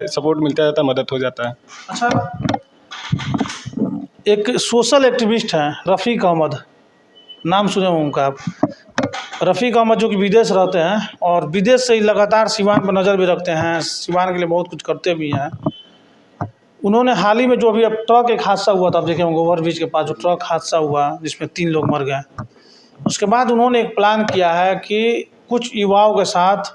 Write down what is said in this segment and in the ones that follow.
Support मिलता रहता है, मदद हो जाता है। अच्छा, एक सोशल एक्टिविस्ट हैं रफ़ीक अहमद, नाम सुने होंगे उनका आप। रफ़ीक अहमद जो कि विदेश रहते हैं और विदेश से ही लगातार सिवान पर नज़र भी रखते हैं, सिवान के लिए बहुत कुछ करते भी हैं। उन्होंने हाल ही में जो अभी अब ट्रक एक हादसा हुआ था, आप देखे होंगे ओवरब्रिज के पास जो ट्रक हादसा हुआ जिसमें 3 लोग मर गए, उसके बाद उन्होंने एक प्लान किया है कि कुछ युवाओं के साथ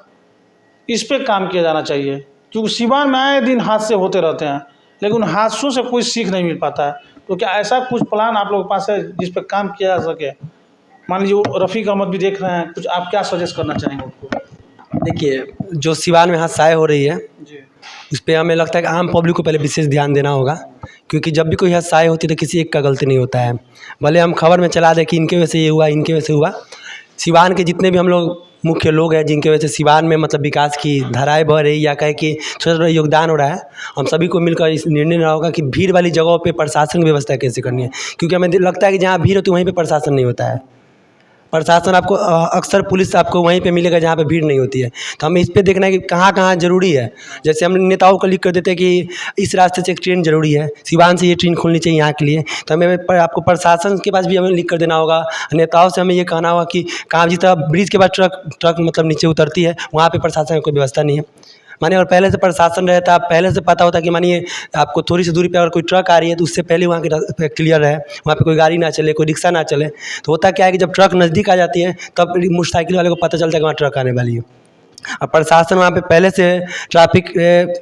इस पे काम किया जाना चाहिए, क्योंकि सिवान में आए दिन हादसे होते रहते हैं लेकिन उन हादसों से कोई सीख नहीं मिल पाता है। तो क्या ऐसा कुछ प्लान आप लोगों के पास है जिस पे काम किया जा सके? मान लीजिए रफ़ीक अहमद भी देख रहे हैं, कुछ आप क्या सजेस्ट करना चाहेंगे उनको? देखिए, जो सिवान में हादसाएँ हो रही है जी, उस पर हमें लगता है कि आम पब्लिक को पहले विशेष ध्यान देना होगा, क्योंकि जब भी कोई हादसाएँ होती है तो किसी एक का गलती नहीं होता है। भले हम खबर में चला दें कि इनके वजह से ये हुआ, इनके वजह से हुआ। सिवान के जितने भी हम लोग मुख्य लोग हैं जिनके वजह से सिवान में मतलब विकास की धाराएँ बह रही या कहे कि छोटा-छोटा योगदान हो रहा है, हम सभी को मिलकर इस निर्णय लेना होगा कि भीड़ वाली जगहों पे प्रशासन की व्यवस्था कैसे करनी है, क्योंकि हमें लगता है कि जहाँ भीड़ होती है वहीं पे प्रशासन नहीं होता है। प्रशासन आपको अक्सर पुलिस आपको वहीं पे मिलेगा जहाँ पे भीड़ नहीं होती है। तो हमें इस पे देखना है कि कहाँ-कहाँ ज़रूरी है। जैसे हम नेताओं को लिख कर देते हैं कि इस रास्ते से एक ट्रेन ज़रूरी है, सिवान से ये ट्रेन खुलनी चाहिए यहाँ के लिए, तो हमें आपको प्रशासन के पास भी हमें लिख कर देना होगा। नेताओं से हमें ये कहना होगा कि कहाँ जिस तरह ब्रिज के बाद ट्रक मतलब नीचे उतरती है, वहाँ पे प्रशासन की कोई व्यवस्था नहीं है। मानिए और पहले से प्रशासन रहता, पहले से पता होता कि मानिए आपको थोड़ी सी दूरी पे अगर कोई ट्रक आ रही है तो उससे पहले वहाँ की क्लियर है, वहाँ पे कोई गाड़ी ना चले, कोई रिक्शा ना चले। तो होता क्या है कि जब ट्रक नज़दीक आ जाती है तब मोटरसाइकिल वाले को पता चलता है कि वहाँ ट्रक आने वाली है। और प्रशासन वहाँ पे पहले से ट्रैफिक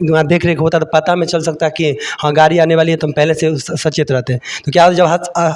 वहाँ देख रेख होता है तो पता में चल सकता है कि हाँ गाड़ी आने वाली है, तो हम पहले से सचेत रहते हैं। तो क्या होता है जब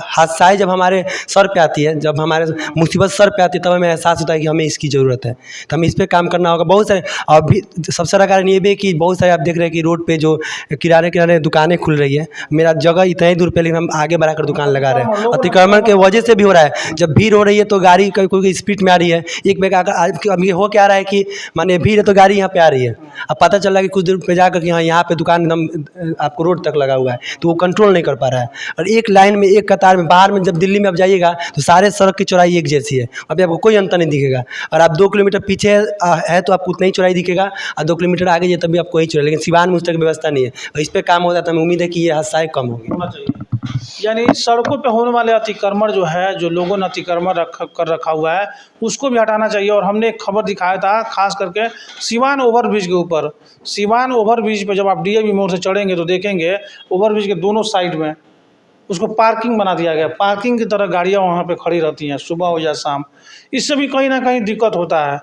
हादसाएँ जब हमारे सर पे आती है, जब हमारे मुसीबत सर पे आती है, तब हमें एहसास होता है कि हमें इसकी ज़रूरत है, तो हमें इस पर काम करना होगा। बहुत सारे अभी सबसे बड़ा कारण ये भी है कि बहुत सारे आप देख रहे हैं कि रोड पे जो किराने दुकानें खुल रही है, मेरा जगह इतना ही दूर पे लेकिन हम आगे बढ़ाकर दुकान लगा रहे हैं। अतिक्रमण के वजह से भी हो रहा है, जब भीड़ हो रही है तो गाड़ी कोई स्पीड में आ रही है, एक बेग अब ये हो क्या रहा है कि माने भीड़ है तो गाड़ी यहाँ पे आ रही है, अब पता चल रहा है कि कुछ दूर पे जाकर कि हाँ यहाँ पे दुकान एकदम आपको रोड तक लगा हुआ है, तो वो कंट्रोल नहीं कर पा रहा है। और एक लाइन में एक कतार में बाहर में जब दिल्ली में आप जाइएगा तो सारे सड़क की चौड़ाई एक जैसी है, अभी आपको कोई अंतर नहीं दिखेगा। और आप 2 किलोमीटर पीछे है तो आपको उतना ही चौड़ाई दिखेगा, और 2 किलोमीटर आगे जाइए तभी आपको वही चौड़ाई, लेकिन सिवान में उस तरह की व्यवस्था नहीं है। और इस पर काम होता है तो हमें उम्मीद है कि ये हादसाएँ कम होंगी। यानी सड़कों पे होने वाले अतिक्रमण जो है, जो लोगों ने अतिक्रमण कर रखा हुआ है, उसको भी हटाना चाहिए। और हमने एक खबर दिखाया था खास करके सिवान ओवरब्रिज के ऊपर। सिवान ओवरब्रिज पे जब आप डीएवी मोड़ से चढ़ेंगे तो देखेंगे ओवरब्रिज के दोनों साइड में उसको पार्किंग बना दिया गया, पार्किंग की तरह गाड़ियाँ वहाँ पे खड़ी रहती हैं सुबह हो या शाम। इससे भी कहीं ना कहीं दिक्कत होता है।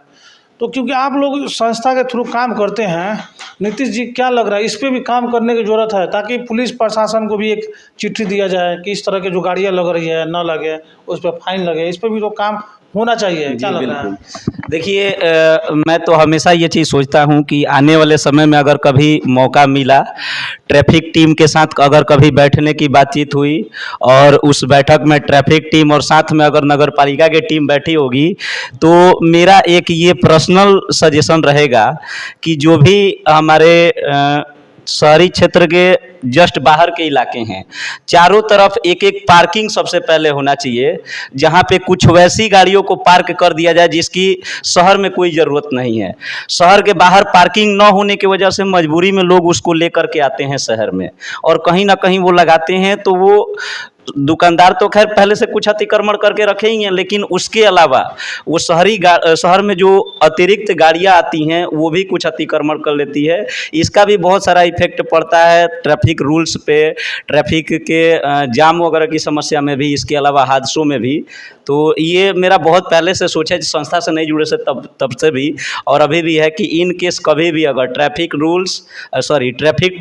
तो क्योंकि आप लोग संस्था के थ्रू काम करते हैं, नीतीश जी क्या लग रहा है इस पे भी काम करने की ज़रूरत है, ताकि पुलिस प्रशासन को भी एक चिट्ठी दिया जाए कि इस तरह के जो गाड़ियाँ लग रही है न लगे, उस पर फाइन लगे, इस पर भी तो काम होना चाहिए। क्या लग रहा है? देखिए, मैं तो हमेशा ये चीज़ सोचता हूँ कि आने वाले समय में अगर कभी मौका मिला, ट्रैफिक टीम के साथ अगर कभी बैठने की बातचीत हुई और उस बैठक में ट्रैफिक टीम और साथ में अगर नगर पालिका की टीम बैठी होगी, तो मेरा एक ये पर्सनल सजेशन रहेगा कि जो भी हमारे शहरी क्षेत्र के जस्ट बाहर के इलाके हैं, चारों तरफ एक एक पार्किंग सबसे पहले होना चाहिए, जहां पे कुछ वैसी गाड़ियों को पार्क कर दिया जाए जिसकी शहर में कोई ज़रूरत नहीं है। शहर के बाहर पार्किंग न होने की वजह से मजबूरी में लोग उसको लेकर के आते हैं शहर में, और कहीं ना कहीं वो लगाते हैं, तो वो दुकानदार तो खैर पहले से कुछ अतिक्रमण करके रखे ही हैं, लेकिन उसके अलावा वो शहर में जो अतिरिक्त गाड़ियां आती हैं वो भी कुछ अतिक्रमण कर लेती है। इसका भी बहुत सारा इफेक्ट पड़ता है ट्रैफिक रूल्स पे, ट्रैफिक के जाम वगैरह की समस्या में भी, इसके अलावा हादसों में भी। तो ये मेरा बहुत पहले से सोचा है, संस्था से नहीं जुड़े से तब से भी और अभी भी है कि इन केस कभी भी अगर ट्रैफिक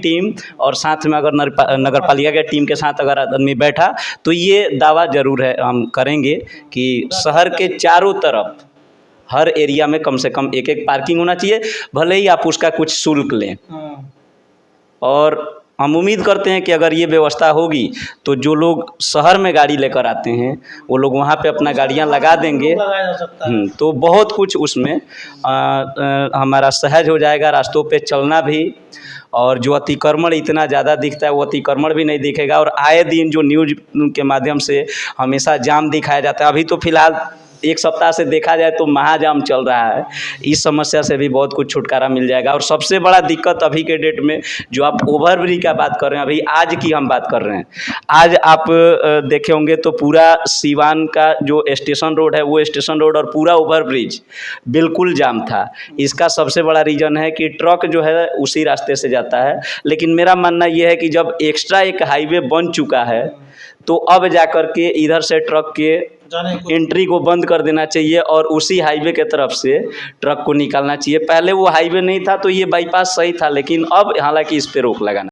टीम और साथ में अगर नगर पालिका के टीम के साथ अगर आदमी बैठा, तो ये दावा जरूर है हम करेंगे कि शहर के चारों तरफ हर एरिया में कम से कम एक एक पार्किंग होना चाहिए, भले ही आप उसका कुछ शुल्क लें। और हम उम्मीद करते हैं कि अगर ये व्यवस्था होगी तो जो लोग शहर में गाड़ी लेकर आते हैं वो लोग वहाँ पे अपना गाड़ियाँ लगा देंगे, तो बहुत कुछ उसमें हमारा सहज हो जाएगा, रास्तों पे चलना भी। और जो अतिक्रमण इतना ज़्यादा दिखता है वो अतिक्रमण भी नहीं दिखेगा। और आए दिन जो न्यूज़ के माध्यम से हमेशा जाम दिखाया जाता है, अभी तो फिलहाल एक सप्ताह से देखा जाए तो महाजाम चल रहा है। इस समस्या से भी बहुत कुछ छुटकारा मिल जाएगा। और सबसे बड़ा दिक्कत अभी के डेट में जो आप ओवरब्रिज का बात कर रहे हैं, अभी आज की हम बात कर रहे हैं, आज आप देखे होंगे तो पूरा सीवान का जो स्टेशन रोड है वो स्टेशन रोड और पूरा ओवरब्रिज बिल्कुल जाम था। इसका सबसे बड़ा रीज़न है कि ट्रक जो है उसी रास्ते से जाता है। लेकिन मेरा मानना यह है कि जब एक्स्ट्रा एक हाईवे बन चुका है तो अब जाकर के इधर से ट्रक के एंट्री को बंद कर देना चाहिए और उसी हाईवे के तरफ से ट्रक को निकालना चाहिए। पहले वो हाईवे नहीं था तो ये बाईपास सही था, लेकिन अब हालांकि इस पे रोक लगाना